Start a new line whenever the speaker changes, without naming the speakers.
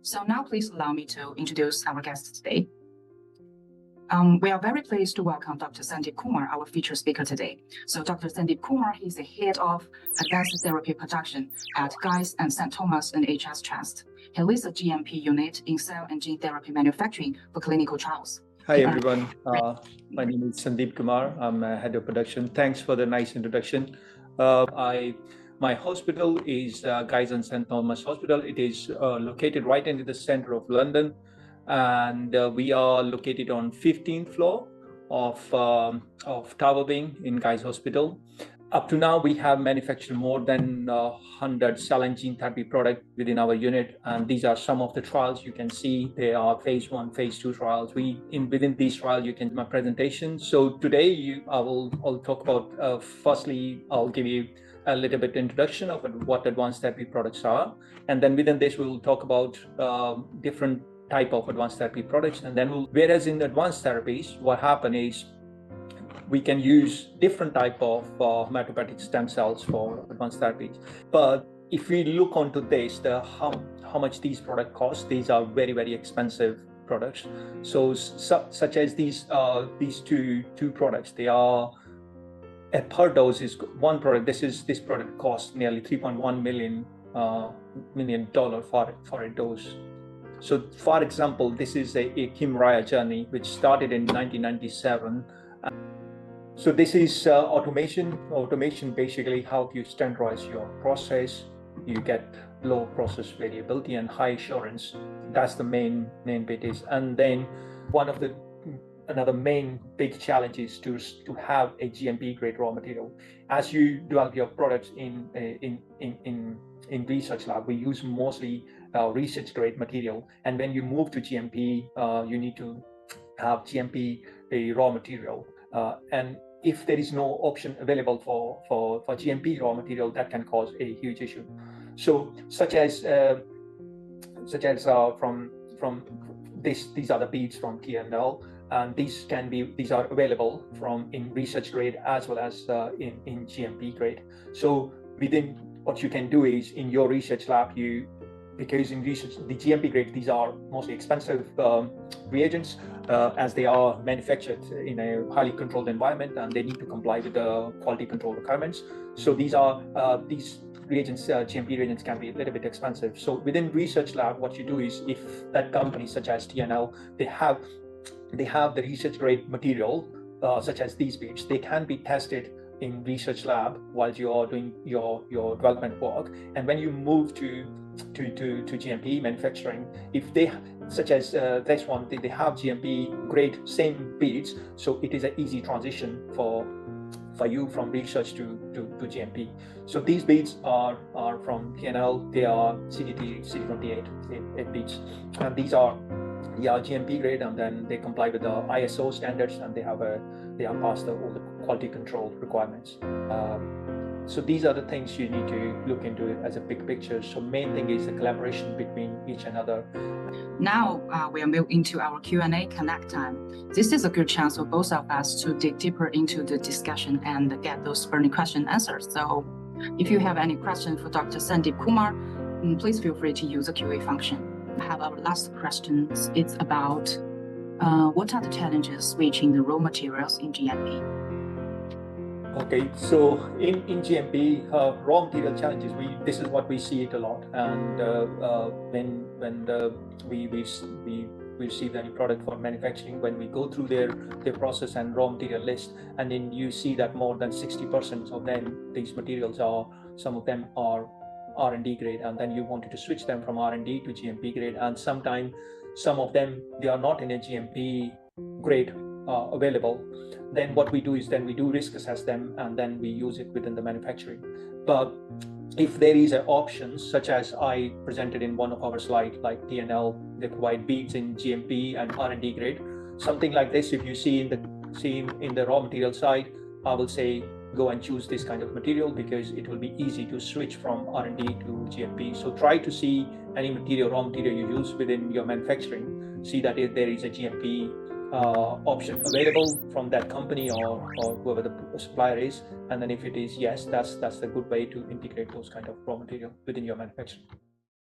So now please allow me to introduce our guest today. We are very pleased to welcome Dr. Sandeep Kumar, our featured speaker today. So Dr. Sandeep Kumar, he's the head of advanced therapy production at Guy's and St. Thomas NHS Trust. He leads a GMP unit in cell and gene therapy manufacturing for clinical trials.
Hi, everyone. My name is Sandeep Kumar. I'm head of production. Thanks for the nice introduction. My hospital is Guy's and St. Thomas Hospital. It is located right into the center of London, and we are located on 15th floor of Tower Wing in Guy's Hospital. Up to now, we have manufactured more than 100 cell and gene therapy products within our unit, and these are some of the trials you can see. They are phase 1, phase 2 trials. Within these trials, you can see my presentation. So today, I'll talk about. Firstly, I'll give you a little bit introduction of what advanced therapy products are, and then within this, we'll talk about different type of advanced therapy products, and then whereas in advanced therapies, what happen is we can use different type of hematopoietic stem cells for advanced therapies. But if we look onto this, how much these products cost, these are very, very expensive products. So such as these two products, they are a per dose is one product. This product costs nearly $3.1 million for a dose. So for example, this is a Kymriah journey which started in 1997. So this is automation. Automation basically help you standardize your process. You get low process variability and high assurance. That's the main bit is. And then another main big challenge is to have a GMP grade raw material. As you develop your products in research lab, we use mostly research grade material. And when you move to GMP, you need to have GMP raw material. And if there is no option available for GMP raw material, that can cause a huge issue. So such as from these are the beads from TNL, and these are available in research grade as well as in GMP grade. So within what you can do is in your research lab, because in research, the GMP grade, these are mostly expensive reagents as they are manufactured in a highly controlled environment, and they need to comply with the quality control requirements. So these reagents, GMP reagents, can be a little bit expensive. So within research lab, what you do is, if that company such as TNL, they have the research grade material such as these beads, they can be tested in research lab while you are doing your development work. And when you move to GMP manufacturing, if they such as this one, they have GMP grade same beads, so it is an easy transition for you from research to GMP. So these beads are from TNL. They are CD28 beads, and these are GMP grade, and then they comply with the ISO standards, and they have passed all the quality control requirements. So these are the things you need to look into as a big picture. So main thing is the collaboration between each another.
Now we'll move into our Q&A connect time. This is a good chance for both of us to dig deeper into the discussion and get those burning question answers. So if you have any question for Dr. Sandeep Kumar, please feel free to use the QA function. I have our last question. It's about what are the challenges switching the raw materials in GMP?
Okay, so in GMP, raw material challenges, this is what we see it a lot. And when we receive any product for manufacturing, when we go through their process and raw material list, and then you see that more than 60% of them, these materials some of them are R&D grade, and then you wanted to switch them from R&D to GMP grade, and sometimes some of them, they are not in a GMP grade available. Then what we do is we do risk assess them, and then we use it within the manufacturing. But if there is an option, such as I presented in one of our slides, like TNL, they provide beads in GMP and R&D grade, something like this. If you see in the raw material side, I will say go and choose this kind of material, because it will be easy to switch from R&D to GMP. So try to see any raw material you use within your manufacturing, see that if there is a GMP option available from that company or whoever the supplier is, and then if it is yes, that's a good way to integrate those kind of raw material within your manufacturing.